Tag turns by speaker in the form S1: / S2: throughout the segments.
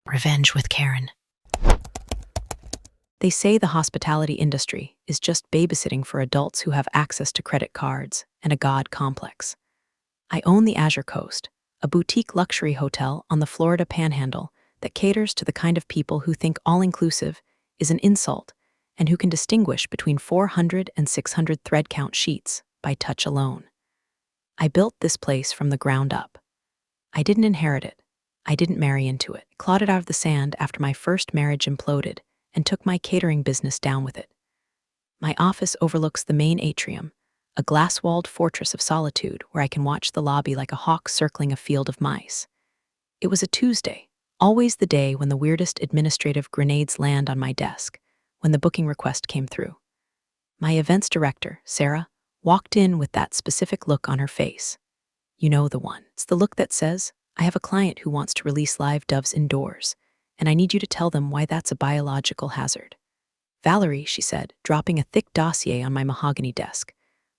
S1: Revenge with Karen.
S2: They say the hospitality industry is just babysitting for adults who have access to credit cards and a god complex. I own the Azure Coast, a boutique luxury hotel on the Florida Panhandle that caters to the kind of people who think all-inclusive is an insult and who can distinguish between 400 and 600 thread count sheets by touch alone. I built this place from the ground up. I didn't inherit it. I didn't marry into it. I clawed it out of the sand after my first marriage imploded and took my catering business down with it. My office overlooks the main atrium, a glass-walled fortress of solitude where I can watch the lobby like a hawk circling a field of mice. It was a Tuesday, always the day when the weirdest administrative grenades land on my desk, when the booking request came through. My events director, Sarah, walked in with that specific look on her face. You know the one. It's the look that says, I have a client who wants to release live doves indoors, and I need you to tell them why that's a biological hazard. Valerie, she said, dropping a thick dossier on my mahogany desk,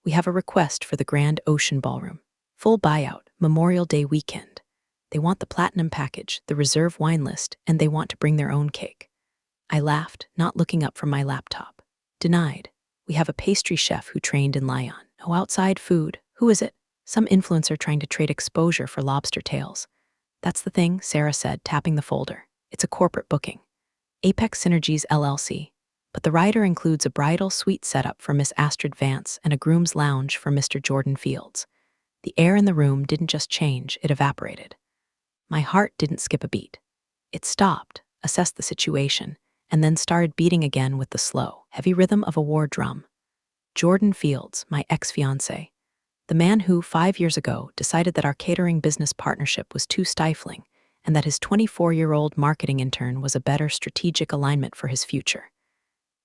S2: we have a request for the Grand Ocean Ballroom. Full buyout, Memorial Day weekend. They want the platinum package, the reserve wine list, and they want to bring their own cake. I laughed, not looking up from my laptop. Denied. We have a pastry chef who trained in Lyon. No outside food. Who is it? Some influencer trying to trade exposure for lobster tails. That's the thing, Sarah said, tapping the folder. It's a corporate booking. Apex Synergies LLC. But the rider includes a bridal suite setup for Miss Astrid Vance and a groom's lounge for Mr. Jordan Fields. The air in the room didn't just change, it evaporated. My heart didn't skip a beat. It stopped, assessed the situation, and then started beating again with the slow, heavy rhythm of a war drum. Jordan Fields, my ex-fiancé. The man who, 5 years ago, decided that our catering business partnership was too stifling and that his 24-year-old marketing intern was a better strategic alignment for his future.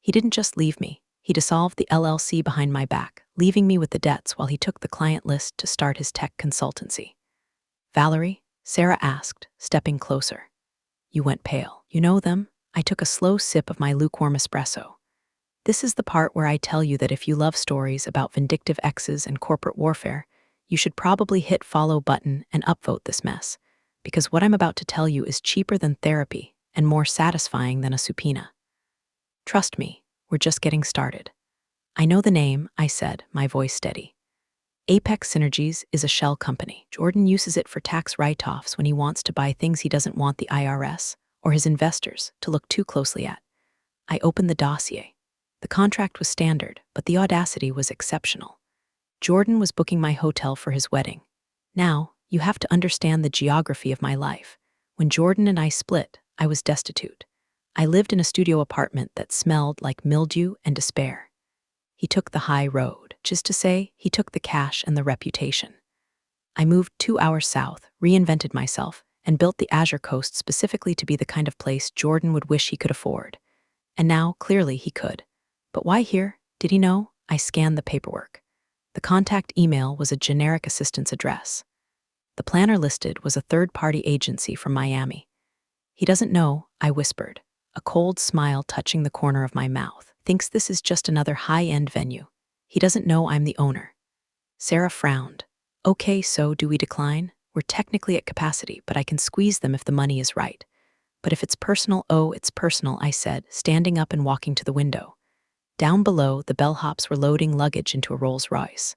S2: He didn't just leave me. He dissolved the LLC behind my back, leaving me with the debts while he took the client list to start his tech consultancy. Valerie, Sarah asked, stepping closer. You went pale. You know them? I took a slow sip of my lukewarm espresso. This is the part where I tell you that if you love stories about vindictive exes and corporate warfare, you should probably hit follow button and upvote this mess, because what I'm about to tell you is cheaper than therapy and more satisfying than a subpoena. Trust me, we're just getting started. I know the name, I said, my voice steady. Apex Synergies is a shell company. Jordan uses it for tax write-offs when he wants to buy things he doesn't want the IRS or his investors to look too closely at. I opened the dossier. The contract was standard, but the audacity was exceptional. Jordan was booking my hotel for his wedding. Now, you have to understand the geography of my life. When Jordan and I split, I was destitute. I lived in a studio apartment that smelled like mildew and despair. He took the high road, which is to say, he took the cash and the reputation. I moved 2 hours south, reinvented myself, and built the Azure Coast specifically to be the kind of place Jordan would wish he could afford. And now, clearly, he could. But why here? Did he know? I scanned the paperwork. The contact email was a generic assistant's address. The planner listed was a third-party agency from Miami. He doesn't know, I whispered, a cold smile touching the corner of my mouth. Thinks this is just another high-end venue. He doesn't know I'm the owner. Sarah frowned. Okay, so do we decline? We're technically at capacity, but I can squeeze them if the money is right. But if it's personal, oh, it's personal, I said, standing up and walking to the window. Down below, the bellhops were loading luggage into a Rolls-Royce.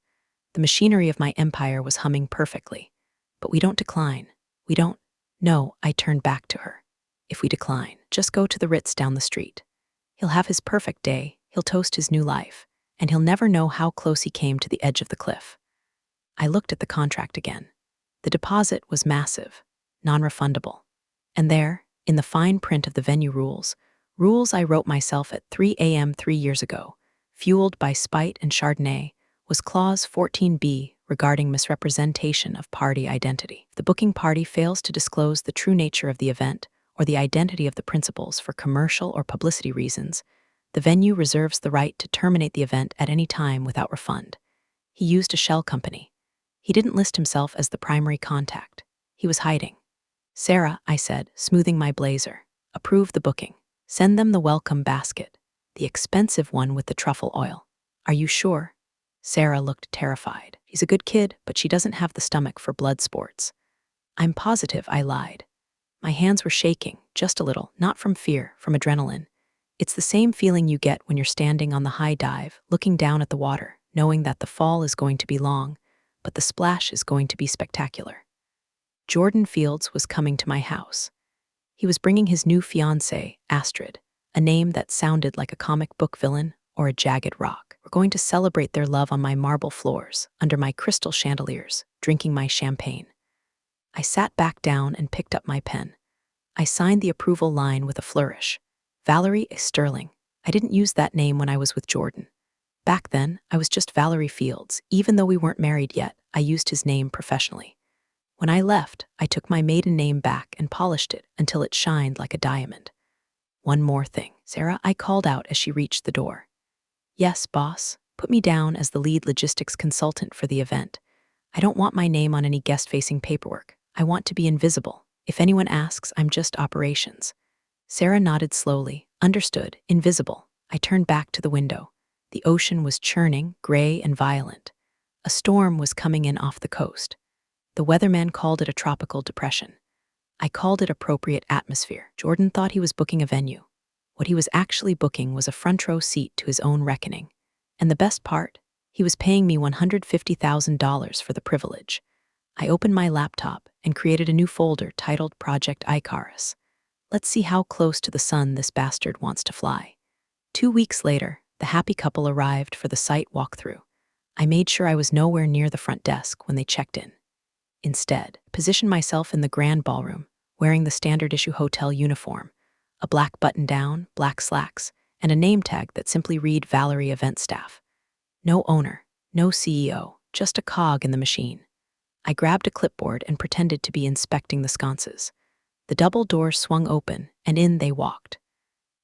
S2: The machinery of my empire was humming perfectly. But we don't decline. We don't. No, I turned back to her. If we decline, just go to the Ritz down the street. He'll have his perfect day, he'll toast his new life, and he'll never know how close he came to the edge of the cliff. I looked at the contract again. The deposit was massive, non-refundable. And there, in the fine print of the venue rules I wrote myself at 3 a.m. 3 years ago, fueled by spite and Chardonnay, was Clause 14b regarding misrepresentation of party identity. If the booking party fails to disclose the true nature of the event or the identity of the principals for commercial or publicity reasons, the venue reserves the right to terminate the event at any time without refund. He used a shell company. He didn't list himself as the primary contact. He was hiding. Sarah, I said, smoothing my blazer, approve the booking. Send them the welcome basket, the expensive one with the truffle oil. Are you sure? Sarah looked terrified. She's a good kid, but she doesn't have the stomach for blood sports. I'm positive, I lied. My hands were shaking, just a little, not from fear, from adrenaline. It's the same feeling you get when you're standing on the high dive, looking down at the water, knowing that the fall is going to be long, but the splash is going to be spectacular. Jordan Fields was coming to my house. He was bringing his new fiancée, Astrid, a name that sounded like a comic book villain or a jagged rock. We're going to celebrate their love on my marble floors, under my crystal chandeliers, drinking my champagne. I sat back down and picked up my pen. I signed the approval line with a flourish. Valerie Sterling. I didn't use that name when I was with Jordan. Back then, I was just Valerie Fields. Even though we weren't married yet, I used his name professionally. When I left, I took my maiden name back and polished it until it shined like a diamond. One more thing, Sarah, I called out as she reached the door. Yes, boss. Put me down as the lead logistics consultant for the event. I don't want my name on any guest-facing paperwork. I want to be invisible. If anyone asks, I'm just operations. Sarah nodded slowly. Understood. Invisible. I turned back to the window. The ocean was churning, gray and violent. A storm was coming in off the coast. The weatherman called it a tropical depression. I called it appropriate atmosphere. Jordan thought he was booking a venue. What he was actually booking was a front-row seat to his own reckoning. And the best part, he was paying me $150,000 for the privilege. I opened my laptop and created a new folder titled Project Icarus. Let's see how close to the sun this bastard wants to fly. 2 weeks later, the happy couple arrived for the site walkthrough. I made sure I was nowhere near the front desk when they checked in. Instead, positioned myself in the grand ballroom, wearing the standard issue hotel uniform, a black button-down, black slacks, and a name tag that simply read Valerie Event Staff. No owner, no CEO, just a cog in the machine. I grabbed a clipboard and pretended to be inspecting the sconces. The double doors swung open, and in they walked.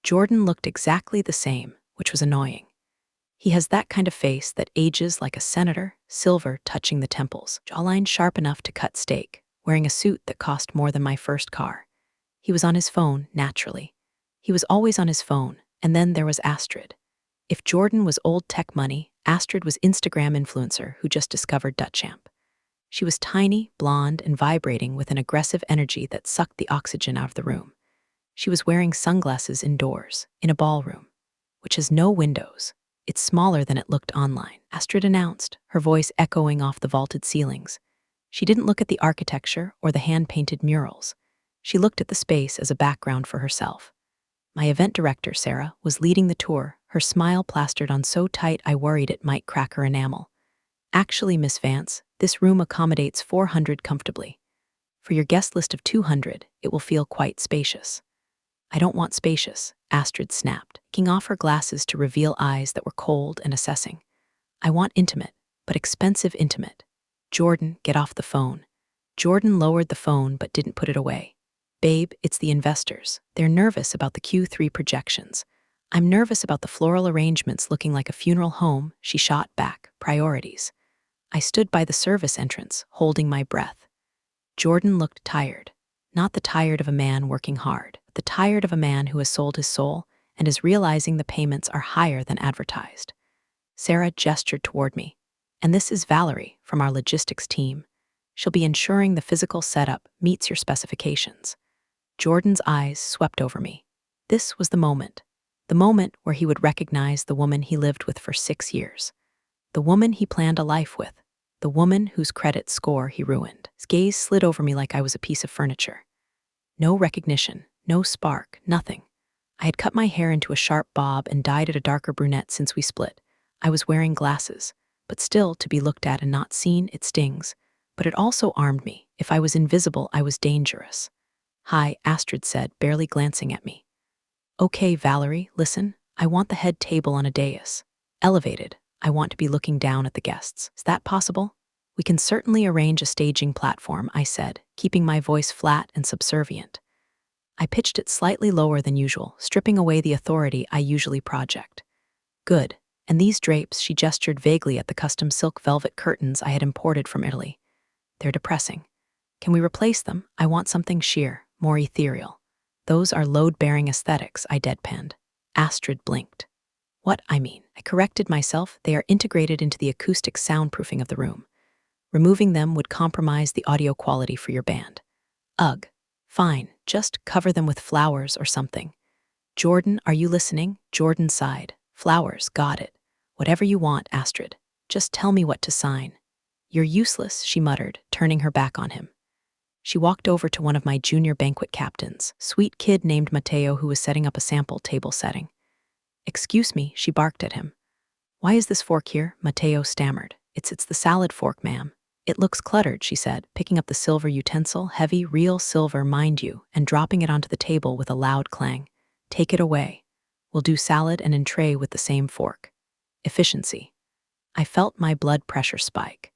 S2: Jordan looked exactly the same, which was annoying. He has that kind of face that ages like a senator, silver touching the temples, jawline sharp enough to cut steak, wearing a suit that cost more than my first car. He was on his phone, naturally. He was always on his phone, and then there was Astrid. If Jordan was old tech money, Astrid was Instagram influencer who just discovered Dutchamp. She was tiny, blonde, and vibrating with an aggressive energy that sucked the oxygen out of the room. She was wearing sunglasses indoors, in a ballroom, which has no windows. It's smaller than it looked online, Astrid announced, her voice echoing off the vaulted ceilings. She didn't look at the architecture or the hand-painted murals. She looked at the space as a background for herself. My event director, Sarah, was leading the tour, her smile plastered on so tight I worried it might crack her enamel. Actually, Miss Vance, this room accommodates 400 comfortably. For your guest list of 200, it will feel quite spacious. I don't want spacious, Astrid snapped, taking off her glasses to reveal eyes that were cold and assessing. I want intimate, but expensive intimate. Jordan, get off the phone. Jordan lowered the phone but didn't put it away. Babe, it's the investors. They're nervous about the Q3 projections. I'm nervous about the floral arrangements looking like a funeral home, she shot back. Priorities. I stood by the service entrance, holding my breath. Jordan looked tired. Not the tired of a man working hard, but the tired of a man who has sold his soul and is realizing the payments are higher than advertised. Sarah gestured toward me. And this is Valerie from our logistics team. She'll be ensuring the physical setup meets your specifications. Jordan's eyes swept over me. This was the moment where he would recognize the woman he lived with for 6 years. The woman he planned a life with. The woman whose credit score he ruined. His gaze slid over me like I was a piece of furniture. No recognition, no spark, nothing. I had cut my hair into a sharp bob and dyed it a darker brunette since we split. I was wearing glasses, but still to be looked at and not seen, it stings. But it also armed me. If I was invisible, I was dangerous. Hi, Astrid said, barely glancing at me. Okay, Valerie, listen. I want the head table on a dais. Elevated. I want to be looking down at the guests. Is that possible? We can certainly arrange a staging platform, I said, keeping my voice flat and subservient. I pitched it slightly lower than usual, stripping away the authority I usually project. Good. And these drapes, she gestured vaguely at the custom silk velvet curtains I had imported from Italy. They're depressing. Can we replace them? I want something sheer, more ethereal. Those are load-bearing aesthetics, I deadpanned. Astrid blinked. What? I corrected myself. They are integrated into the acoustic soundproofing of the room. Removing them would compromise the audio quality for your band. Ugh. Fine, Just cover them with flowers or something. Jordan, are you listening? Jordan sighed. Flowers, got it. Whatever you want, Astrid. Just tell me what to sign. You're useless, she muttered, turning her back on him. She walked over to one of my junior banquet captains, sweet kid named Mateo who was setting up a sample table setting. Excuse me, she barked at him. Why is this fork here? Mateo stammered. It's the salad fork, ma'am. It looks cluttered, she said, picking up the silver utensil, heavy, real silver, mind you, and dropping it onto the table with a loud clang. Take it away. We'll do salad and entree with the same fork. Efficiency. I felt my blood pressure spike.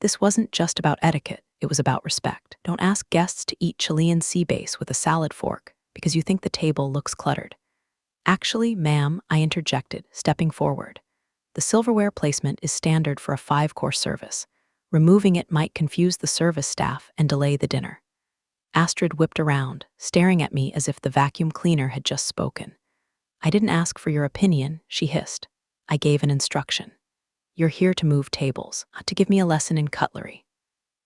S2: This wasn't just about etiquette, it was about respect. Don't ask guests to eat Chilean sea bass with a salad fork because you think the table looks cluttered. Actually, ma'am, I interjected, stepping forward. The silverware placement is standard for a 5-course service. Removing it might confuse the service staff and delay the dinner. Astrid whipped around, staring at me as if the vacuum cleaner had just spoken. I didn't ask for your opinion, she hissed. I gave an instruction. You're here to move tables, not to give me a lesson in cutlery.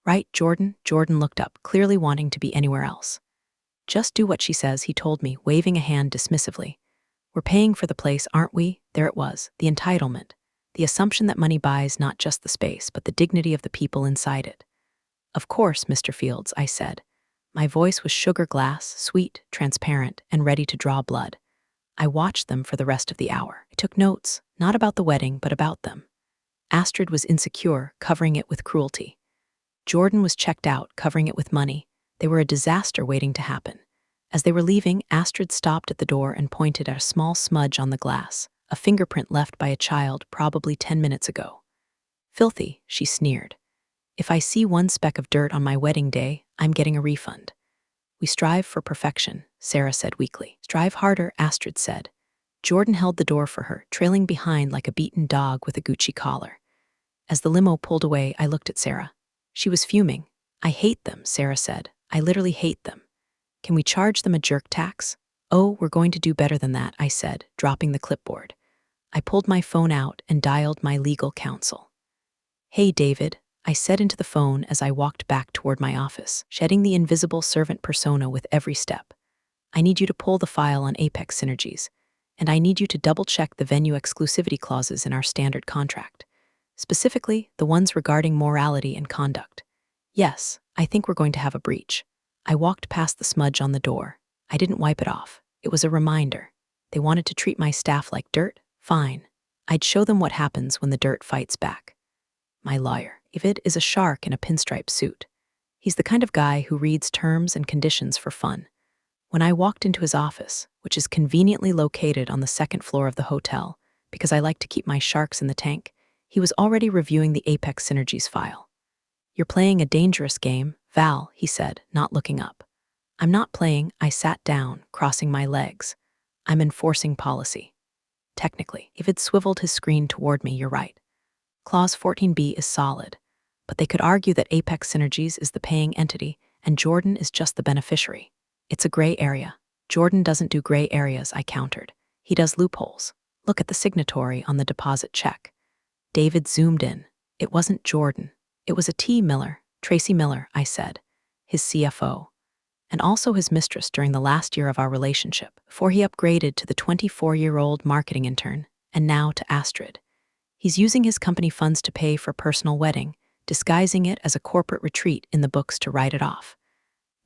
S2: Right, Jordan? Jordan looked up, clearly wanting to be anywhere else. Just do what she says, he told me, waving a hand dismissively. We're paying for the place, aren't we? There it was, the entitlement. The assumption that money buys not just the space, but the dignity of the people inside it. Of course, Mr. Fields, I said. My voice was sugar glass, sweet, transparent, and ready to draw blood. I watched them for the rest of the hour. I took notes, not about the wedding, but about them. Astrid was insecure, covering it with cruelty. Jordan was checked out, covering it with money. They were a disaster waiting to happen. As they were leaving, Astrid stopped at the door and pointed at a small smudge on the glass, a fingerprint left by a child probably 10 minutes ago. Filthy, she sneered. If I see one speck of dirt on my wedding day, I'm getting a refund. We strive for perfection, Sarah said weakly. Strive harder, Astrid said. Jordan held the door for her, trailing behind like a beaten dog with a Gucci collar. As the limo pulled away, I looked at Sarah. She was fuming. I hate them, Sarah said. I literally hate them. Can we charge them a jerk tax? Oh, we're going to do better than that, I said, dropping the clipboard. I pulled my phone out and dialed my legal counsel. Hey, David, I said into the phone as I walked back toward my office, shedding the invisible servant persona with every step. I need you to pull the file on Apex Synergies, and I need you to double-check the venue exclusivity clauses in our standard contract, specifically the ones regarding morality and conduct. Yes, I think we're going to have a breach. I walked past the smudge on the door. I didn't wipe it off. It was a reminder. They wanted to treat my staff like dirt? Fine. I'd show them what happens when the dirt fights back. My lawyer, David, is a shark in a pinstripe suit. He's the kind of guy who reads terms and conditions for fun. When I walked into his office, which is conveniently located on the 2nd floor of the hotel, because I like to keep my sharks in the tank, he was already reviewing the Apex Synergies file. You're playing a dangerous game, Val, he said, not looking up. I'm not playing, I sat down, crossing my legs. I'm enforcing policy. Technically, David swiveled his screen toward me, you're right. Clause 14b is solid, but they could argue that Apex Synergies is the paying entity and Jordan is just the beneficiary. It's a gray area. Jordan doesn't do gray areas, I countered. He does loopholes. Look at the signatory on the deposit check. David zoomed in. It wasn't Jordan. It was a T. Miller, Tracy Miller, I said, his CFO, and also his mistress during the last year of our relationship, before he upgraded to the 24-year-old marketing intern, and now to Astrid. He's using his company funds to pay for a personal wedding, disguising it as a corporate retreat in the books to write it off.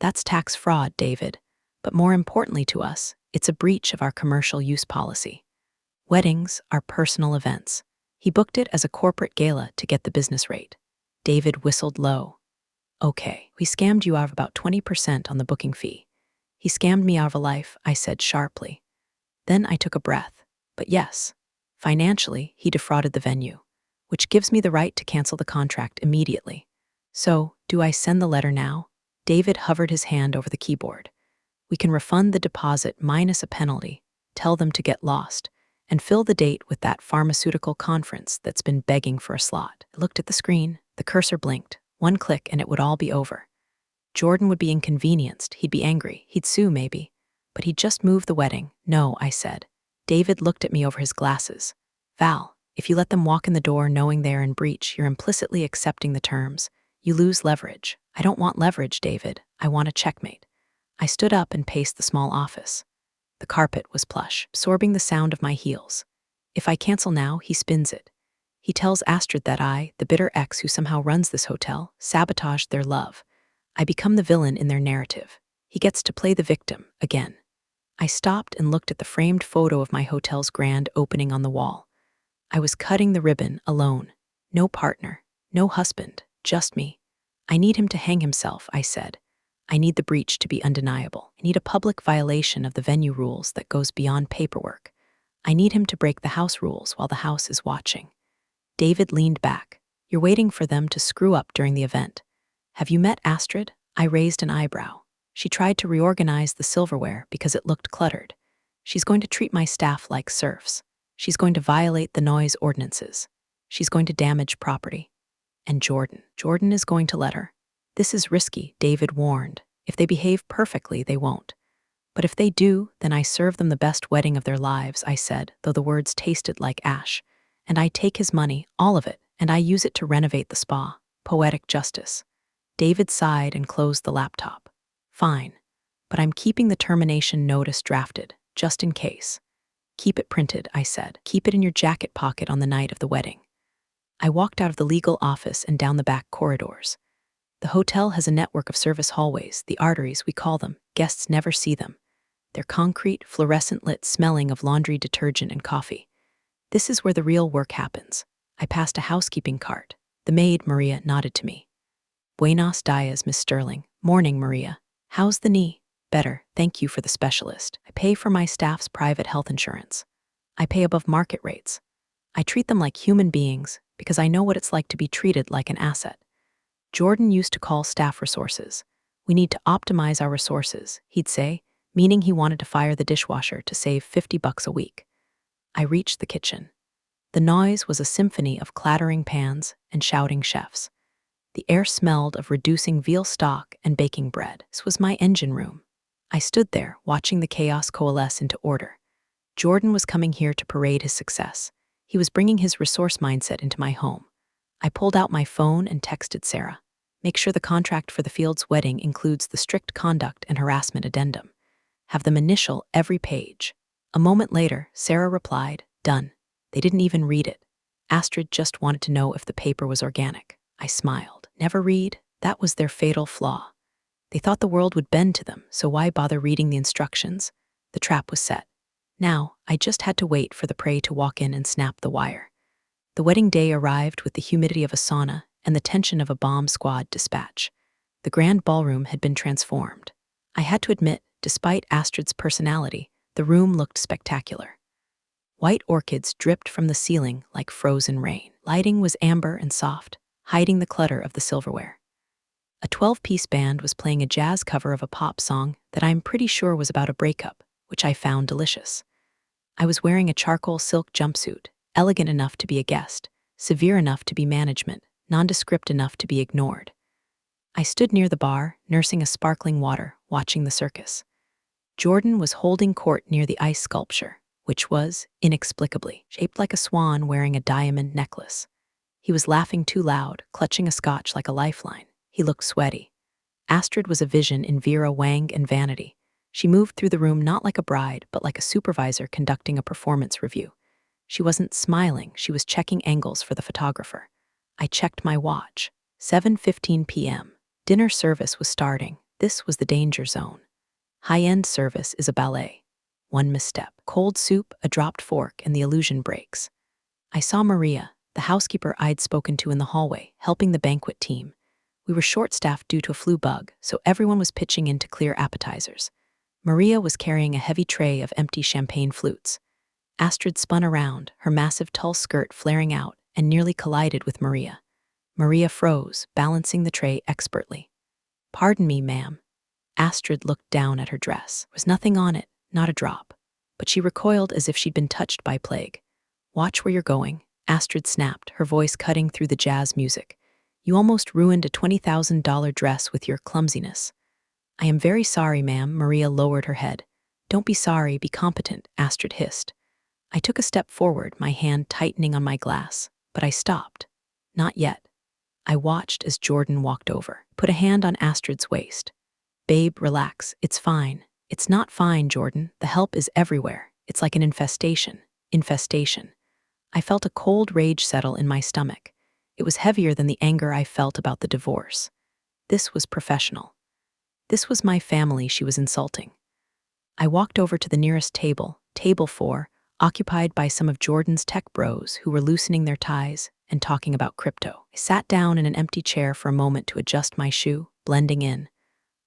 S2: That's tax fraud, David. But more importantly to us, it's a breach of our commercial use policy. Weddings are personal events. He booked it as a corporate gala to get the business rate. David whistled low. Okay, we scammed you out of about 20% on the booking fee. He scammed me out of a life, I said sharply. Then I took a breath. But yes, financially, he defrauded the venue, which gives me the right to cancel the contract immediately. So, do I send the letter now? David hovered his hand over the keyboard. We can refund the deposit minus a penalty, tell them to get lost, and fill the date with that pharmaceutical conference that's been begging for a slot. I looked at the screen, the cursor blinked, one click and it would all be over. Jordan would be inconvenienced, he'd be angry, he'd sue maybe. But he'd just move the wedding. No, I said. David looked at me over his glasses. Val, if you let them walk in the door knowing they're in breach, you're implicitly accepting the terms. You lose leverage. I don't want leverage, David. I want a checkmate. I stood up and paced the small office. The carpet was plush, absorbing the sound of my heels. If I cancel now, he spins it. He tells Astrid that I, the bitter ex who somehow runs this hotel, sabotaged their love. I become the villain in their narrative. He gets to play the victim, again. I stopped and looked at the framed photo of my hotel's grand opening on the wall. I was cutting the ribbon, alone. No partner, no husband, just me. I need him to hang himself, I said. I need the breach to be undeniable. I need a public violation of the venue rules that goes beyond paperwork. I need him to break the house rules while the house is watching. David leaned back. You're waiting for them to screw up during the event. Have you met Astrid? I raised an eyebrow. She tried to reorganize the silverware because it looked cluttered. She's going to treat my staff like serfs. She's going to violate the noise ordinances. She's going to damage property. And Jordan is going to let her. This is risky, David warned. If they behave perfectly, they won't. But if they do, then I serve them the best wedding of their lives, I said, though the words tasted like ash. And I take his money, all of it, and I use it to renovate the spa. Poetic justice. David sighed and closed the laptop. Fine. But I'm keeping the termination notice drafted, just in case. Keep it printed, I said. Keep it in your jacket pocket on the night of the wedding. I walked out of the legal office and down the back corridors. The hotel has a network of service hallways, the arteries, we call them. Guests never see them. They're concrete, fluorescent-lit, smelling of laundry detergent and coffee. This is where the real work happens. I passed a housekeeping cart. The maid, Maria, nodded to me. Buenos dias, Miss Sterling. Morning, Maria. How's the knee? Better, thank you for the specialist. I pay for my staff's private health insurance. I pay above market rates. I treat them like human beings because I know what it's like to be treated like an asset. Jordan used to call staff resources. We need to optimize our resources, he'd say, meaning he wanted to fire the dishwasher to save $50 a week. I reached the kitchen. The noise was a symphony of clattering pans and shouting chefs. The air smelled of reducing veal stock and baking bread. This was my engine room. I stood there, watching the chaos coalesce into order. Jordan was coming here to parade his success. He was bringing his resource mindset into my home. I pulled out my phone and texted Sarah. Make sure the contract for the Fields' wedding includes the strict conduct and harassment addendum. Have them initial every page. A moment later, Sarah replied, done. They didn't even read it. Astrid just wanted to know if the paper was organic. I smiled. Never read? That was their fatal flaw. They thought the world would bend to them, so why bother reading the instructions? The trap was set. Now, I just had to wait for the prey to walk in and snap the wire. The wedding day arrived with the humidity of a sauna and the tension of a bomb squad dispatch. The grand ballroom had been transformed. I had to admit, despite Astrid's personality, the room looked spectacular. White orchids dripped from the ceiling like frozen rain. Lighting was amber and soft, hiding the clutter of the silverware. A 12-piece band was playing a jazz cover of a pop song that I'm pretty sure was about a breakup, which I found delicious. I was wearing a charcoal silk jumpsuit, elegant enough to be a guest, severe enough to be management, nondescript enough to be ignored. I stood near the bar, nursing a sparkling water, watching the circus. Jordan was holding court near the ice sculpture, which was, inexplicably, shaped like a swan wearing a diamond necklace. He was laughing too loud, clutching a scotch like a lifeline. He looked sweaty. Astrid was a vision in Vera Wang and Vanity. She moved through the room not like a bride, but like a supervisor conducting a performance review. She wasn't smiling, she was checking angles for the photographer. I checked my watch. 7:15 p.m. Dinner service was starting. This was the danger zone. High-end service is a ballet. One misstep. Cold soup, a dropped fork, and the illusion breaks. I saw Maria, the housekeeper I'd spoken to in the hallway, helping the banquet team. We were short-staffed due to a flu bug, so everyone was pitching in to clear appetizers. Maria was carrying a heavy tray of empty champagne flutes. Astrid spun around, her massive tulle skirt flaring out, and nearly collided with Maria. Maria froze, balancing the tray expertly. "Pardon me, ma'am." Astrid looked down at her dress. There was nothing on it, not a drop. But she recoiled as if she'd been touched by plague. "Watch where you're going," Astrid snapped, her voice cutting through the jazz music. "You almost ruined a $20,000 dress with your clumsiness." "I am very sorry, ma'am," Maria lowered her head. "Don't be sorry, be competent," Astrid hissed. I took a step forward, my hand tightening on my glass, but I stopped. Not yet. I watched as Jordan walked over, put a hand on Astrid's waist. Babe, relax. It's fine. It's not fine, Jordan. The help is everywhere. It's like an infestation. Infestation. I felt a cold rage settle in my stomach. It was heavier than the anger I felt about the divorce. This was professional. This was my family she was insulting. I walked over to the nearest table, table 4, occupied by some of Jordan's tech bros who were loosening their ties and talking about crypto. I sat down in an empty chair for a moment to adjust my shoe, blending in.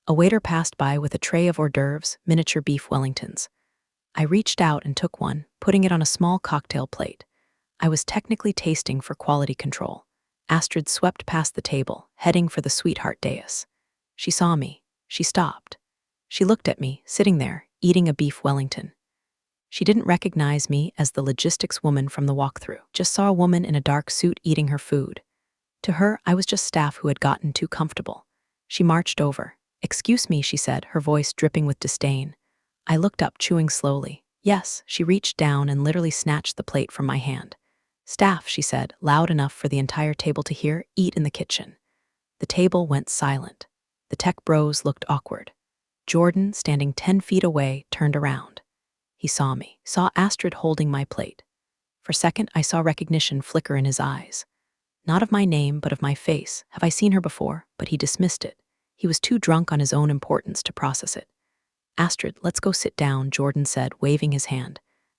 S2: A waiter passed by with a tray of hors d'oeuvres, miniature beef Wellingtons. I reached out and took one, putting it on a small cocktail plate. I was technically tasting for quality control. Astrid swept past the table, heading for the sweetheart dais. She saw me. She stopped. She looked at me, sitting there, eating a beef Wellington. She didn't recognize me as the logistics woman from the walkthrough, just saw a woman in a dark suit eating her food. To her, I was just staff who had gotten too comfortable. She marched over. "Excuse me," she said, her voice dripping with disdain. I looked up, chewing slowly. "Yes," she reached down and literally snatched the plate from my hand. "Staff," she said, loud enough for the entire table to hear, "eat in the kitchen." The table went silent. The tech bros looked awkward. Jordan, standing 10 feet away, turned around. He saw me, saw Astrid holding my plate. For a second, I saw recognition flicker in his eyes. Not of my name, but of my face. Have I seen her before? But he dismissed it. He was too drunk on his own importance to process it. "Astrid, let's go sit down," Jordan said, waving his hand.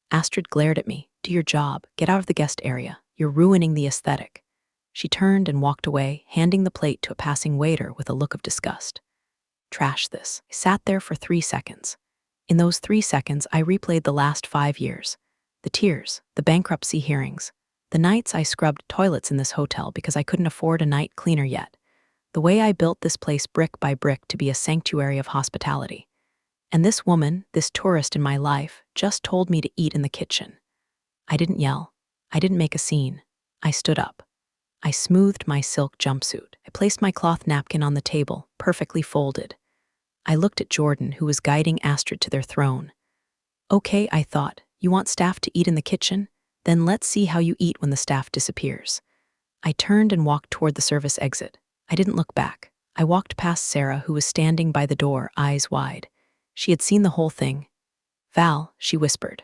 S2: Astrid glared at me. "Do your job. Get out of the guest area. You're ruining the aesthetic." She turned and walked away, handing the plate to a passing waiter with a look of disgust. Trash this. I sat there for 3 seconds. In those 3 seconds, I replayed the last 5 years. The tears, the bankruptcy hearings, the nights I scrubbed toilets in this hotel because I couldn't afford a night cleaner yet. The way I built this place brick by brick to be a sanctuary of hospitality. And this woman, this tourist in my life, just told me to eat in the kitchen. I didn't yell. I didn't make a scene. I stood up. I smoothed my silk jumpsuit. I placed my cloth napkin on the table, perfectly folded. I looked at Jordan, who was guiding Astrid to their throne. "Okay," I thought, "you want staff to eat in the kitchen? Then let's see how you eat when the staff disappears." I turned and walked toward the service exit. I didn't look back. I walked past Sarah, who was standing by the door, eyes wide. She had seen the whole thing. "Val," she whispered.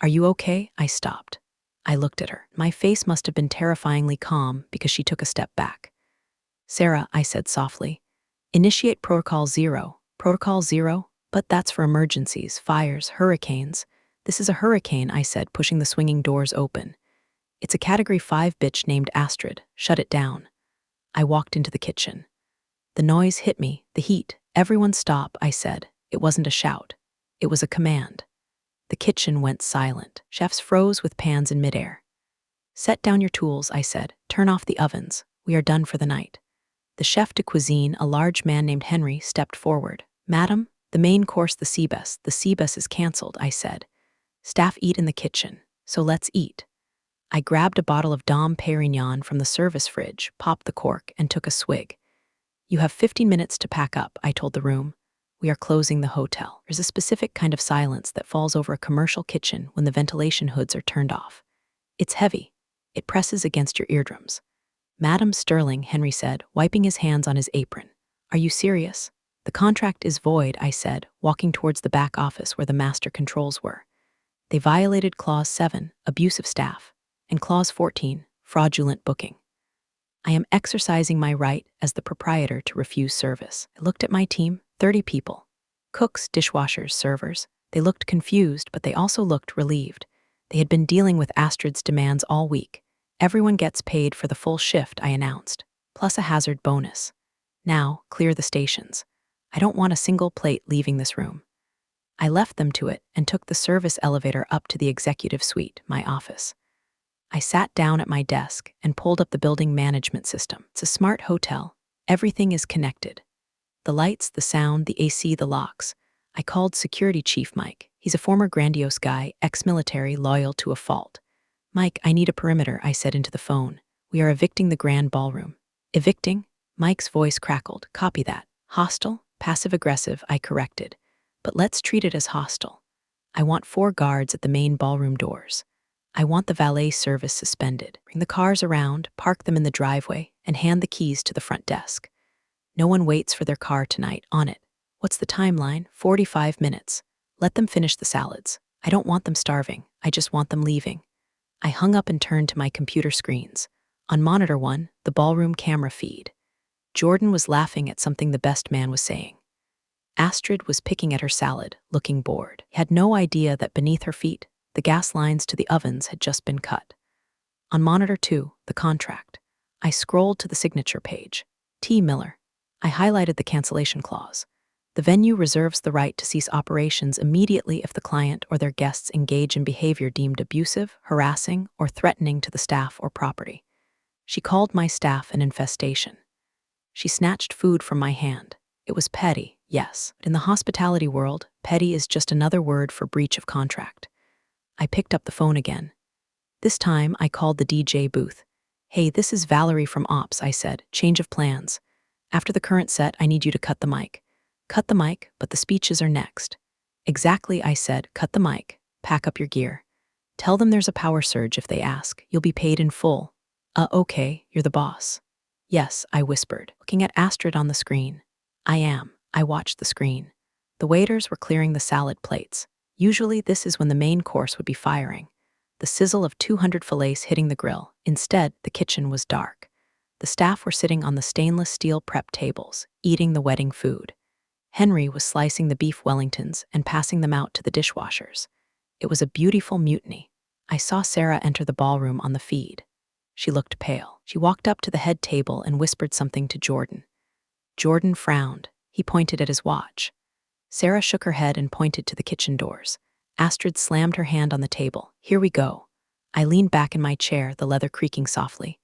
S2: "Are you okay?" I stopped. I looked at her. My face must have been terrifyingly calm because she took a step back. "Sarah," I said softly, "initiate Protocol 0. Protocol 0? But that's for emergencies, fires, hurricanes." "This is a hurricane," I said, pushing the swinging doors open. "It's a Category 5 bitch named Astrid. Shut it down." I walked into the kitchen. The noise hit me, the heat. "Everyone stop," I said. It wasn't a shout. It was a command. The kitchen went silent. Chefs froze with pans in midair. "Set down your tools," I said. "Turn off the ovens. We are done for the night." The chef de cuisine, a large man named Henry, stepped forward. "Madam, the main course, the Seabus. The Seabus is canceled," I said. "Staff eat in the kitchen, so let's eat." I grabbed a bottle of Dom Perignon from the service fridge, popped the cork, and took a swig. "You have 15 minutes to pack up," I told the room. "We are closing the hotel." There's a specific kind of silence that falls over a commercial kitchen when the ventilation hoods are turned off. It's heavy. It presses against your eardrums. "Madam Sterling," Henry said, wiping his hands on his apron. "Are you serious?" "The contract is void," I said, walking towards the back office where the master controls were. "They violated Clause 7, abuse of staff, and Clause 14, fraudulent booking. I am exercising my right as the proprietor to refuse service." I looked at my team, 30 people. Cooks, dishwashers, servers. They looked confused, but they also looked relieved. They had been dealing with Astrid's demands all week. "Everyone gets paid for the full shift," I announced, plus a hazard bonus. "Now, clear the stations. I don't want a single plate leaving this room." I left them to it and took the service elevator up to the executive suite, my office. I sat down at my desk and pulled up the building management system. It's a smart hotel. Everything is connected. The lights, the sound, the AC, the locks. I called Security Chief Mike. He's a former grandiose guy, ex-military, loyal to a fault. "Mike, I need a perimeter," I said into the phone. "We are evicting the grand ballroom." "Evicting?" Mike's voice crackled. "Copy that. Hostile? Passive-aggressive," I corrected. "But let's treat it as hostile. I want 4 guards at the main ballroom doors. I want the valet service suspended. Bring the cars around, park them in the driveway, and hand the keys to the front desk. No one waits for their car tonight. On it." What's the timeline? 45 minutes. Let them finish the salads. I don't want them starving. I just want them leaving. I hung up and turned to my computer screens. On monitor 1, the ballroom camera feed. Jordan was laughing at something the best man was saying. Astrid was picking at her salad, looking bored. He had no idea that beneath her feet, the gas lines to the ovens had just been cut. On monitor 2, the contract. I scrolled to the signature page. T. Miller. I highlighted the cancellation clause. The venue reserves the right to cease operations immediately if the client or their guests engage in behavior deemed abusive, harassing, or threatening to the staff or property. She called my staff an infestation. She snatched food from my hand. It was petty, yes, but in the hospitality world, petty is just another word for breach of contract. I picked up the phone again. This time, I called the DJ booth. Hey, this is Valerie from Ops, I said. Change of plans. After the current set, I need you to cut the mic. Cut the mic, but the speeches are next. Exactly, I said. Cut the mic. Pack up your gear. Tell them there's a power surge if they ask. You'll be paid in full. Okay, you're the boss. Yes, I whispered, looking at Astrid on the screen. I am. I watched the screen. The waiters were clearing the salad plates. Usually, this is when the main course would be firing. The sizzle of 200 fillets hitting the grill. Instead, the kitchen was dark. The staff were sitting on the stainless steel prep tables, eating the wedding food. Henry was slicing the beef Wellingtons and passing them out to the dishwashers. It was a beautiful mutiny. I saw Sarah enter the ballroom on the feed. She looked pale. She walked up to the head table and whispered something to Jordan. Jordan frowned. He pointed at his watch. Sarah shook her head and pointed to the kitchen doors. Astrid slammed her hand on the table. Here we go. I leaned back in my chair, the leather creaking softly.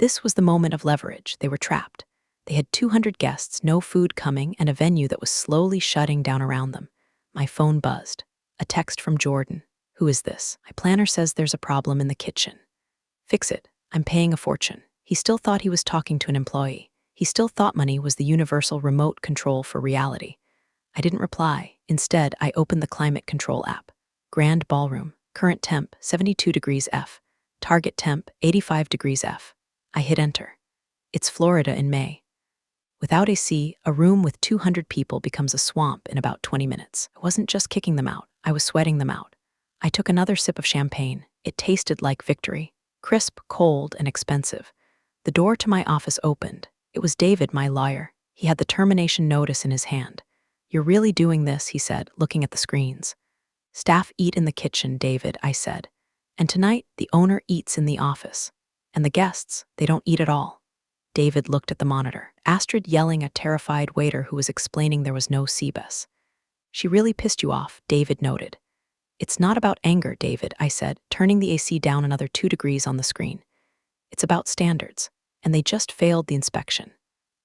S2: This was the moment of leverage. They were trapped. They had 200 guests, no food coming, and a venue that was slowly shutting down around them. My phone buzzed. A text from Jordan. Who is this? My planner says there's a problem in the kitchen. Fix it. I'm paying a fortune. He still thought he was talking to an employee. He still thought money was the universal remote control for reality. I didn't reply. Instead, I opened the climate control app. Grand Ballroom. Current temp, 72 degrees F. Target temp, 85 degrees F. I hit enter. It's Florida in May. Without AC, a room with 200 people becomes a swamp in about 20 minutes. I wasn't just kicking them out. I was sweating them out. I took another sip of champagne. It tasted like victory. Crisp, cold, and expensive. The door to my office opened. It was David, my lawyer. He had the termination notice in his hand. You're really doing this, he said, looking at the screens. Staff eat in the kitchen, David, I said. And tonight, the owner eats in the office. And the guests, they don't eat at all. David looked at the monitor. Astrid yelling at a terrified waiter who was explaining there was no Seabus. She really pissed you off, David noted. It's not about anger, David, I said, turning the AC down another 2 degrees on the screen. It's about standards, and they just failed the inspection.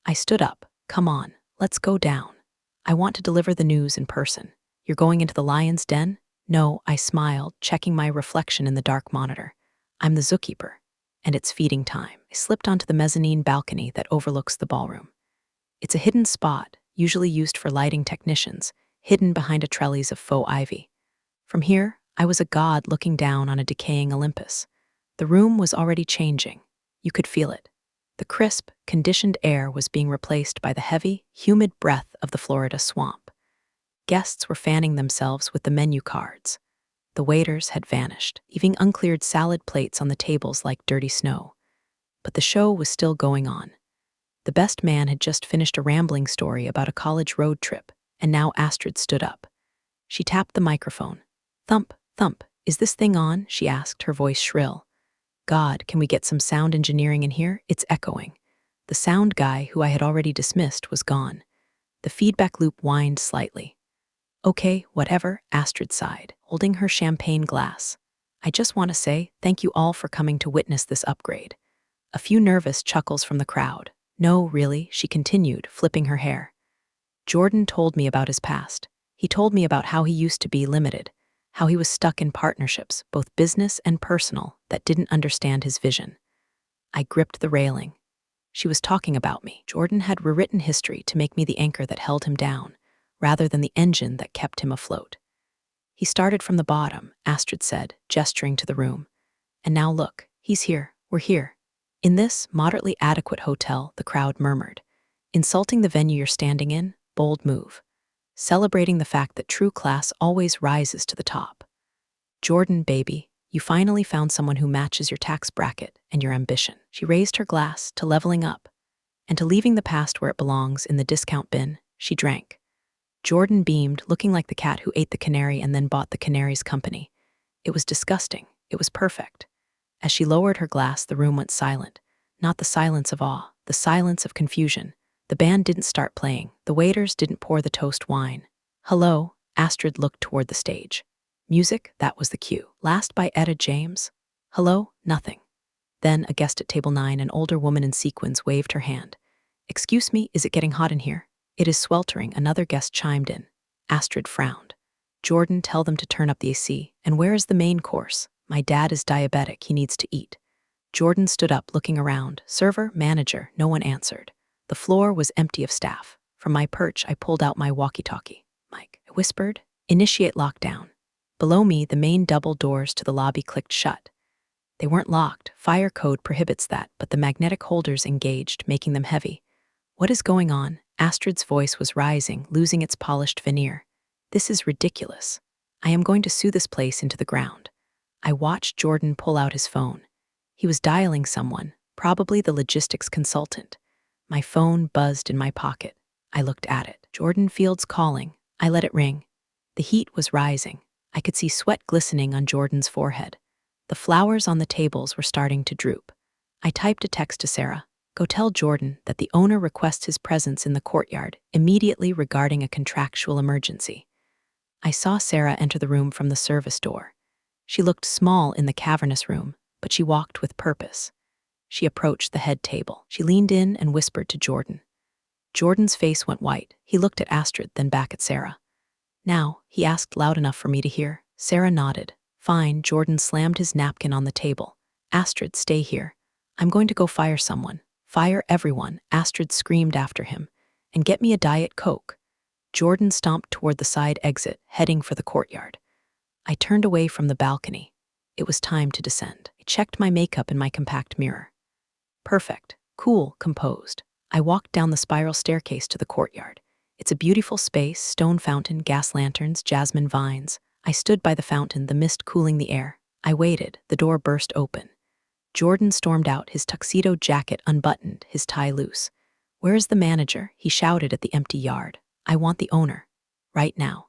S2: I stood up. Come on, let's go down. I want to deliver the news in person. You're going into the lion's den? No, I smiled, checking my reflection in the dark monitor. I'm the zookeeper, and it's feeding time. I slipped onto the mezzanine balcony that overlooks the ballroom. It's a hidden spot, usually used for lighting technicians, hidden behind a trellis of faux ivy. From here, I was a god looking down on a decaying Olympus. The room was already changing. You could feel it. The crisp, conditioned air was being replaced by the heavy, humid breath of the Florida swamp. Guests were fanning themselves with the menu cards. The waiters had vanished, leaving uncleared salad plates on the tables like dirty snow. But the show was still going on. The best man had just finished a rambling story about a college road trip, and now Astrid stood up. She tapped the microphone. Thump, thump, is this thing on? She asked, her voice shrill. God, can we get some sound engineering in here? It's echoing. The sound guy, who I had already dismissed, was gone. The feedback loop whined slightly. Okay, whatever, Astrid sighed, holding her champagne glass. I just want to say thank you all for coming to witness this upgrade. A few nervous chuckles from the crowd. No, really, she continued, flipping her hair. Jordan told me about his past. He told me about how he used to be limited, how he was stuck in partnerships, both business and personal, that didn't understand his vision. I gripped the railing. She was talking about me. Jordan had rewritten history to make me the anchor that held him down, rather than the engine that kept him afloat. He started from the bottom, Astrid said, gesturing to the room. And now look, he's here, we're here. In this moderately adequate hotel, the crowd murmured. Insulting the venue you're standing in? Bold move. celebrating the fact that true class always rises to the top. Jordan, baby, you finally found someone who matches your tax bracket and your ambition. She raised her glass to leveling up, and to leaving the past where it belongs in the discount bin. She drank. Jordan beamed, looking like the cat who ate the canary and then bought the canary's company. It was disgusting. It was perfect. As she lowered her glass, the room went silent. Not the silence of awe, the silence of confusion. The band didn't start playing. The waiters didn't pour the toast wine. Hello, Astrid looked toward the stage. Music, that was the cue. Last by Etta James. Hello, nothing. Then a guest at table 9, an older woman in sequins, waved her hand. Excuse me, is it getting hot in here? It is sweltering, another guest chimed in. Astrid frowned. Jordan, tell them to turn up the AC. And where is the main course? My dad is diabetic, he needs to eat. Jordan stood up, looking around. Server, manager, no one answered. The floor was empty of staff. From my perch, I pulled out my walkie-talkie. Mike, I whispered, initiate lockdown. Below me, the main double doors to the lobby clicked shut. They weren't locked. Fire code prohibits that, but the magnetic holders engaged, making them heavy. What is going on? Astrid's voice was rising, losing its polished veneer. This is ridiculous. I am going to sue this place into the ground. I watched Jordan pull out his phone. He was dialing someone, probably the logistics consultant. My phone buzzed in my pocket. I looked at it. Jordan Field's calling. I let it ring. The heat was rising. I could see sweat glistening on Jordan's forehead. The flowers on the tables were starting to droop. I typed a text to Sarah. Go tell Jordan that the owner requests his presence in the courtyard immediately regarding a contractual emergency. I saw Sarah enter the room from the service door. She looked small in the cavernous room, but she walked with purpose. She approached the head table. She leaned in and whispered to Jordan. Jordan's face went white. He looked at Astrid, then back at Sarah. Now, he asked loud enough for me to hear. Sarah nodded. Fine. Jordan slammed his napkin on the table. Astrid, stay here. I'm going to go fire someone. Fire everyone, Astrid screamed after him. And get me a Diet Coke. Jordan stomped toward the side exit, heading for the courtyard. I turned away from the balcony. It was time to descend. I checked my makeup in my compact mirror. Perfect, cool, composed. I walked down the spiral staircase to the courtyard. It's a beautiful space, stone fountain, gas lanterns, jasmine vines. I stood by the fountain, the mist cooling the air. I waited. The door burst open. Jordan stormed out, his tuxedo jacket unbuttoned, his tie loose. Where is the manager? He shouted at the empty yard. I want the owner. Right now.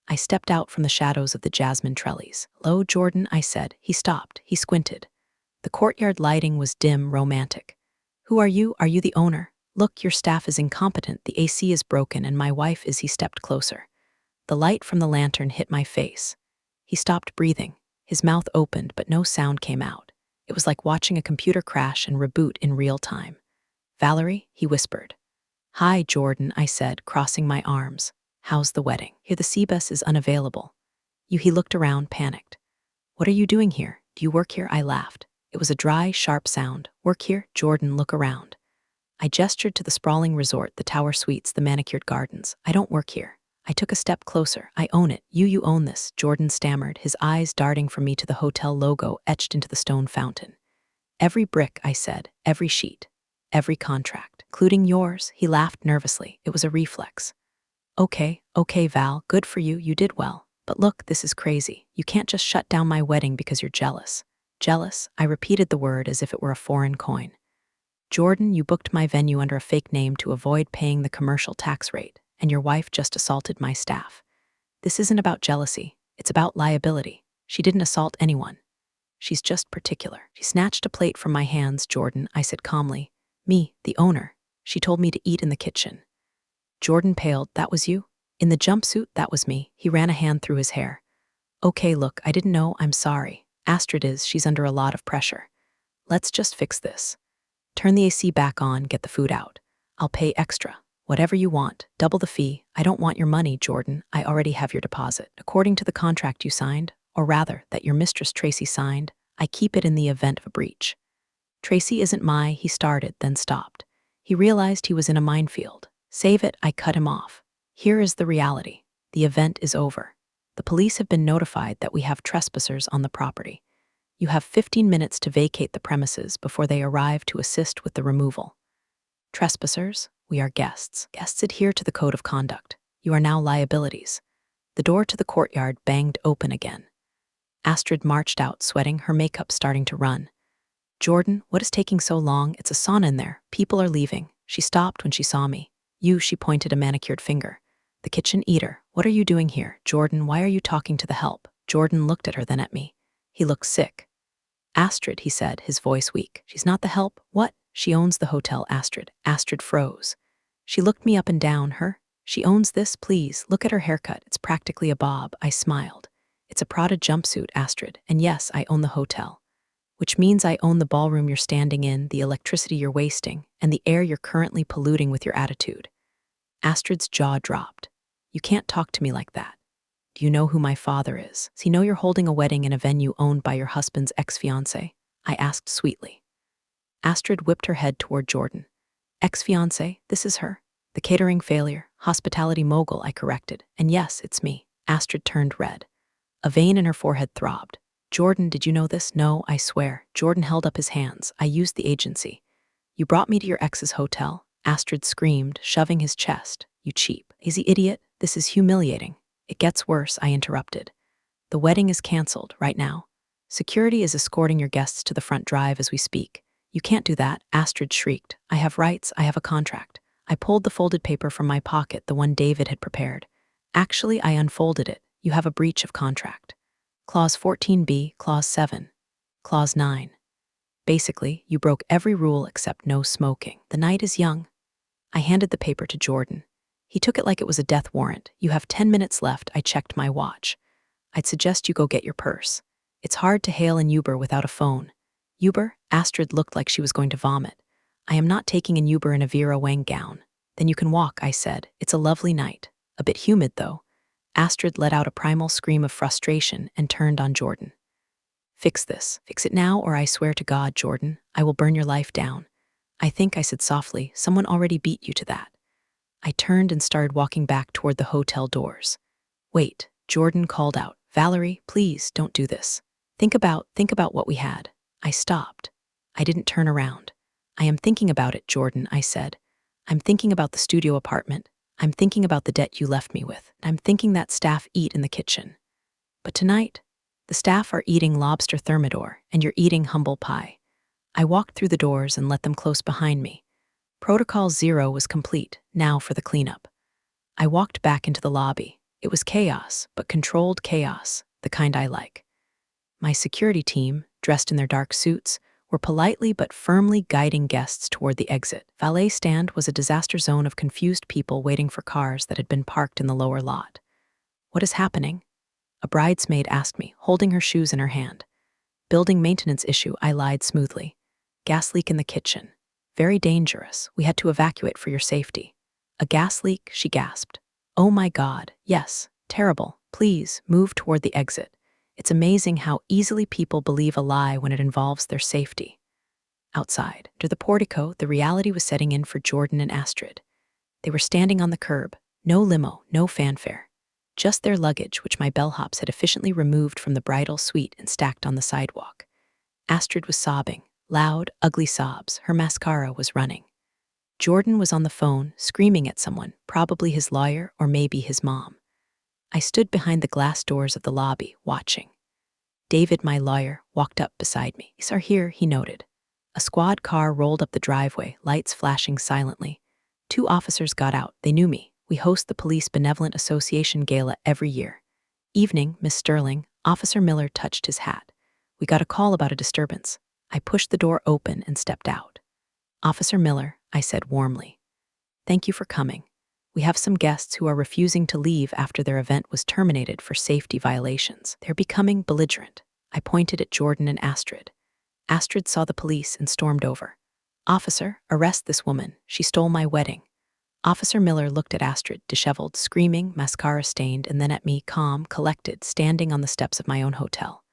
S2: I stepped out from the shadows of the jasmine trellis. Hello, Jordan, I said. He stopped. He squinted. The courtyard lighting was dim, romantic. Who are you? Are you the owner? Look, your staff is incompetent. The AC is broken and my wife is. He stepped closer. The light from the lantern hit my face. He stopped breathing. His mouth opened, but no sound came out. It was like watching a computer crash and reboot in real time. Valerie, he whispered. Hi, Jordan, I said, crossing my arms. How's the wedding? Here, the C-bus is unavailable. He looked around, panicked. What are you doing here? Do you work here? I laughed. It was a dry, sharp sound. Work here? Jordan, look around. I gestured to the sprawling resort, the tower suites, the manicured gardens. I don't work here. I took a step closer. I own it. You own this, Jordan stammered, his eyes darting from me to the hotel logo etched into the stone fountain. Every brick, I said, every sheet, every contract, including yours. He laughed nervously. It was a reflex. Okay, Val, good for you, you did well. But look, this is crazy. You can't just shut down my wedding because you're jealous. Jealous? I repeated the word as if it were a foreign coin. Jordan, you booked my venue under a fake name to avoid paying the commercial tax rate, and your wife just assaulted my staff. This isn't about jealousy. It's about liability. She didn't assault anyone. She's just particular. She snatched a plate from my hands, Jordan, I said calmly. Me, the owner. She told me to eat in the kitchen. Jordan paled. That was you? In the jumpsuit, that was me. He ran a hand through his hair. Okay, look, I didn't know. I'm sorry. Astrid is. She's under a lot of pressure. Let's just fix this. Turn the AC back on, get the food out. I'll pay extra. Whatever you want. Double the fee. I don't want your money, Jordan. I already have your deposit. According to the contract you signed, or rather, that your mistress Tracy signed, I keep it in the event of a breach. Tracy isn't he started, then stopped. He realized he was in a minefield. Save it, I cut him off. Here is the reality. The event is over. The police have been notified that we have trespassers on the property. You have 15 minutes to vacate the premises before they arrive to assist with the removal. Trespassers? We are guests. Guests adhere to the code of conduct. You are now liabilities. The door to the courtyard banged open again. Astrid marched out, sweating, her makeup starting to run. Jordan, what is taking so long? It's a sauna in there. People are leaving. She stopped when she saw me. You, she pointed a manicured finger. The kitchen eater. What are you doing here? Jordan, why are you talking to the help? Jordan looked at her, then at me. He looked sick. Astrid, he said, his voice weak. She's not the help? What? She owns the hotel, Astrid. Astrid froze. She looked me up and down. Her? She owns this? Please, look at her haircut. It's practically a bob. I smiled. It's a Prada jumpsuit, Astrid. And yes, I own the hotel. Which means I own the ballroom you're standing in, the electricity you're wasting, and the air you're currently polluting with your attitude. Astrid's jaw dropped. You can't talk to me like that. Do you know who my father is? Does he know you're holding a wedding in a venue owned by your husband's ex-fiancée? I asked sweetly. Astrid whipped her head toward Jordan. Ex-fiancée, this is her. The catering failure, hospitality mogul, I corrected. And yes, it's me. Astrid turned red. A vein in her forehead throbbed. Jordan, did you know this? No, I swear. Jordan held up his hands. I used the agency. You brought me to your ex's hotel? Astrid screamed, shoving his chest. You cheap. Easy idiot. This is humiliating. It gets worse, I interrupted. The wedding is canceled right now. Security is escorting your guests to the front drive as we speak. You can't do that, Astrid shrieked. I have rights, I have a contract. I pulled the folded paper from my pocket, the one David had prepared. Actually, I unfolded it. You have a breach of contract. Clause 14b, Clause 7. Clause 9. Basically, you broke every rule except no smoking. The night is young. I handed the paper to Jordan. He took it like it was a death warrant. You have 10 minutes left. I checked my watch. I'd suggest you go get your purse. It's hard to hail an Uber without a phone. Uber? Astrid looked like she was going to vomit. I am not taking an Uber in a Vera Wang gown. Then you can walk, I said. It's a lovely night. A bit humid, though. Astrid let out a primal scream of frustration and turned on Jordan. Fix this. Fix it now, or I swear to God, Jordan, I will burn your life down. I think, I said softly, someone already beat you to that. I turned and started walking back toward the hotel doors. Wait, Jordan called out. Valerie, please, don't do this. Think about what we had. I stopped. I didn't turn around. I am thinking about it, Jordan, I said. I'm thinking about the studio apartment. I'm thinking about the debt you left me with. I'm thinking that staff eat in the kitchen. But tonight, the staff are eating lobster thermidor, and you're eating humble pie. I walked through the doors and let them close behind me. Protocol 0 was complete, now for the cleanup. I walked back into the lobby. It was chaos, but controlled chaos, the kind I like. My security team, dressed in their dark suits, were politely but firmly guiding guests toward the exit. Valet stand was a disaster zone of confused people waiting for cars that had been parked in the lower lot. What is happening? A bridesmaid asked me, holding her shoes in her hand. Building maintenance issue, I lied smoothly. Gas leak in the kitchen. Very dangerous. We had to evacuate for your safety. A gas leak, she gasped. Oh my God, yes, terrible. Please, move toward the exit. It's amazing how easily people believe a lie when it involves their safety. Outside, near the portico, the reality was setting in for Jordan and Astrid. They were standing on the curb. No limo, no fanfare. Just their luggage, which my bellhops had efficiently removed from the bridal suite and stacked on the sidewalk. Astrid was sobbing, loud, ugly sobs. Her mascara was running. Jordan was on the phone, screaming at someone, probably his lawyer or maybe his mom. I stood behind the glass doors of the lobby, watching. David, my lawyer, walked up beside me. "Police are here," he noted. A squad car rolled up the driveway, lights flashing silently. 2 officers got out. They knew me. We host the Police Benevolent Association Gala every year. Evening, Miss Sterling. Officer Miller touched his hat. We got a call about a disturbance. I pushed the door open and stepped out. Officer Miller, I said warmly. Thank you for coming. We have some guests who are refusing to leave after their event was terminated for safety violations. They're becoming belligerent. I pointed at Jordan and Astrid. Astrid saw the police and stormed over. Officer, arrest this woman. She stole my wedding. Officer Miller looked at Astrid, disheveled, screaming, mascara stained, and then at me, calm, collected, standing on the steps of my own hotel.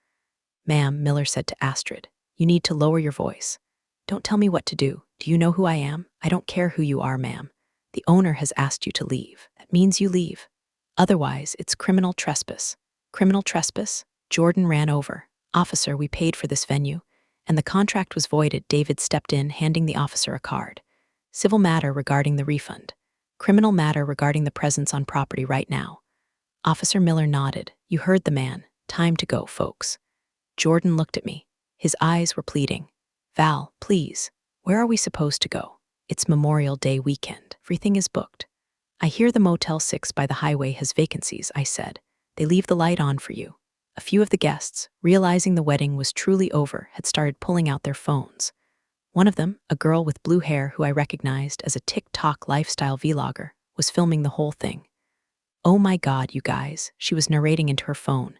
S2: Ma'am, Miller said to Astrid, you need to lower your voice. Don't tell me what to do. Do you know who I am? I don't care who you are, ma'am. The owner has asked you to leave. That means you leave. Otherwise, it's criminal trespass. Criminal trespass? Jordan ran over. Officer, we paid for this venue. And the contract was voided. David stepped in, handing the officer a card. Civil matter regarding the refund. Criminal matter regarding the presence on property right now. Officer Miller nodded. You heard the man. Time to go, folks. Jordan looked at me. His eyes were pleading. Val, please. Where are we supposed to go? It's Memorial Day weekend. Everything is booked. I hear the Motel 6 by the highway has vacancies, I said. They leave the light on for you. A few of the guests, realizing the wedding was truly over, had started pulling out their phones. One of them, a girl with blue hair who I recognized as a TikTok lifestyle vlogger, was filming the whole thing. Oh my God, you guys, she was narrating into her phone.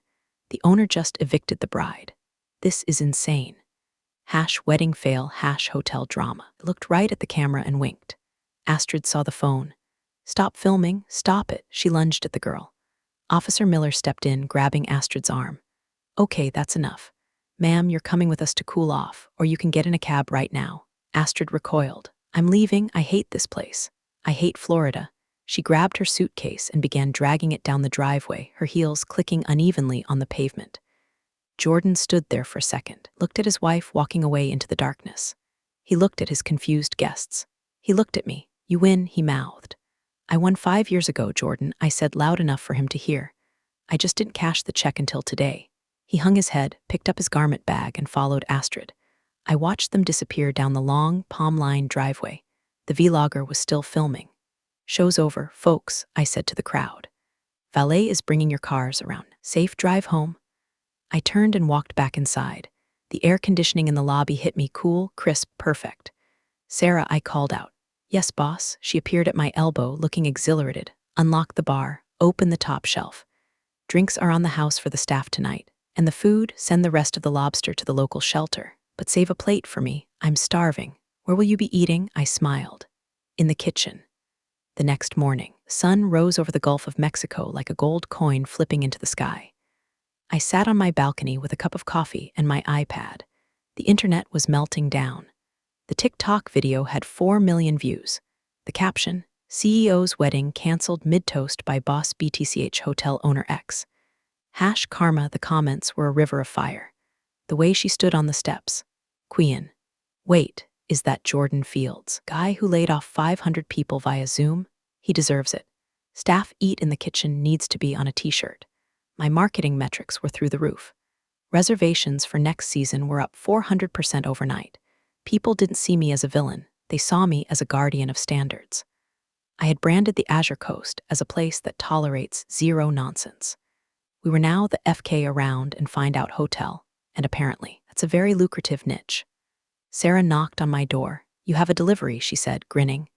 S2: The owner just evicted the bride. This is insane. #wedding fail #hotel drama. I looked right at the camera and winked. Astrid saw the phone. Stop filming, stop it, she lunged at the girl. Officer Miller stepped in, grabbing Astrid's arm. Okay, that's enough. Ma'am, you're coming with us to cool off, or you can get in a cab right now. Astrid recoiled. I'm leaving, I hate this place. I hate Florida. She grabbed her suitcase and began dragging it down the driveway, her heels clicking unevenly on the pavement. Jordan stood there for a second, looked at his wife walking away into the darkness. He looked at his confused guests. He looked at me. You win, he mouthed. I won 5 years ago, Jordan, I said loud enough for him to hear. I just didn't cash the check until today. He hung his head, picked up his garment bag, and followed Astrid. I watched them disappear down the long, palm-lined driveway. The vlogger was still filming. Show's over, folks, I said to the crowd. Valet is bringing your cars around. Safe drive home. I turned and walked back inside. The air conditioning in the lobby hit me cool, crisp, perfect. Sarah, I called out. Yes, boss. She appeared at my elbow, looking exhilarated. Unlock the bar. Open the top shelf. Drinks are on the house for the staff tonight. And the food, send the rest of the lobster to the local shelter. But save a plate for me. I'm starving. Where will you be eating? I smiled. In the kitchen. The next morning, the sun rose over the Gulf of Mexico like a gold coin flipping into the sky. I sat on my balcony with a cup of coffee and my iPad. The internet was melting down. The TikTok video had 4 million views. The caption, CEO's wedding canceled mid-toast by boss BTCH hotel owner X. #karma, the comments were a river of fire. The way she stood on the steps. Queen. Wait, is that Jordan Fields, guy who laid off 500 people via Zoom? He deserves it. Staff eat in the kitchen needs to be on a t-shirt. My marketing metrics were through the roof. Reservations for next season were up 400% overnight. People didn't see me as a villain. They saw me as a guardian of standards. I had branded the Azure Coast as a place that tolerates zero nonsense. We were now the FK around and find out hotel, and apparently, that's a very lucrative niche. Sarah knocked on my door. You have a delivery, she said, grinning.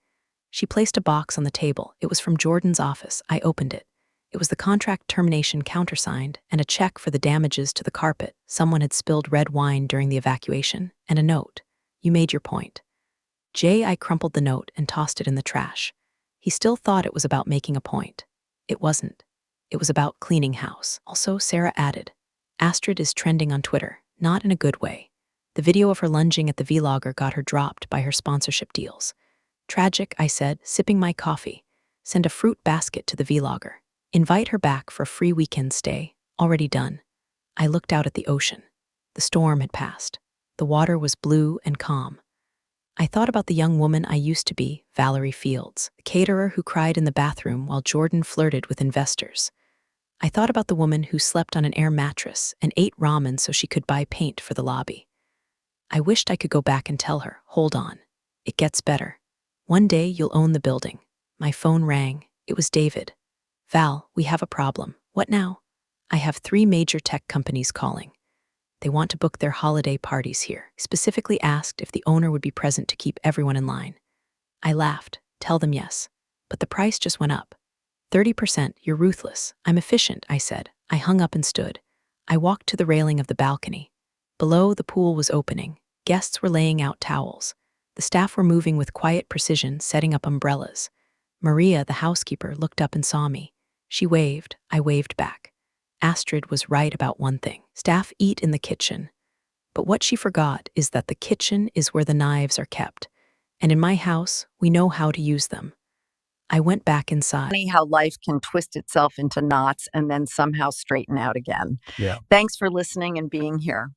S2: She placed a box on the table. It was from Jordan's office. I opened it. It was the contract termination countersigned and a check for the damages to the carpet. Someone had spilled red wine during the evacuation, and a note. You made your point. I crumpled the note and tossed it in the trash. He still thought it was about making a point. It wasn't. It was about cleaning house. Also, Sarah added, Astrid is trending on Twitter, not in a good way. The video of her lunging at the vlogger got her dropped by her sponsorship deals. Tragic, I said, sipping my coffee. Send a fruit basket to the vlogger. Invite her back for a free weekend stay. Already done. I looked out at the ocean. The storm had passed. The water was blue and calm. I thought about the young woman I used to be, Valerie Fields, the caterer who cried in the bathroom while Jordan flirted with investors. I thought about the woman who slept on an air mattress and ate ramen so she could buy paint for the lobby. I wished I could go back and tell her, hold on. It gets better. One day you'll own the building. My phone rang. It was David. Val, we have a problem. What now? I have 3 major tech companies calling. They want to book their holiday parties here. Specifically asked if the owner would be present to keep everyone in line. I laughed. Tell them yes. But the price just went up. 30%, you're ruthless. I'm efficient, I said. I hung up and stood. I walked to the railing of the balcony. Below, the pool was opening. Guests were laying out towels. The staff were moving with quiet precision, setting up umbrellas. Maria, the housekeeper, looked up and saw me. She waved. I waved back. Astrid was right about one thing. Staff eat in the kitchen. But what she forgot is that the kitchen is where the knives are kept. And in my house, we know how to use them. I went back inside.
S1: Funny how life can twist itself into knots and then somehow straighten out again.
S3: Yeah.
S1: Thanks for listening and being here.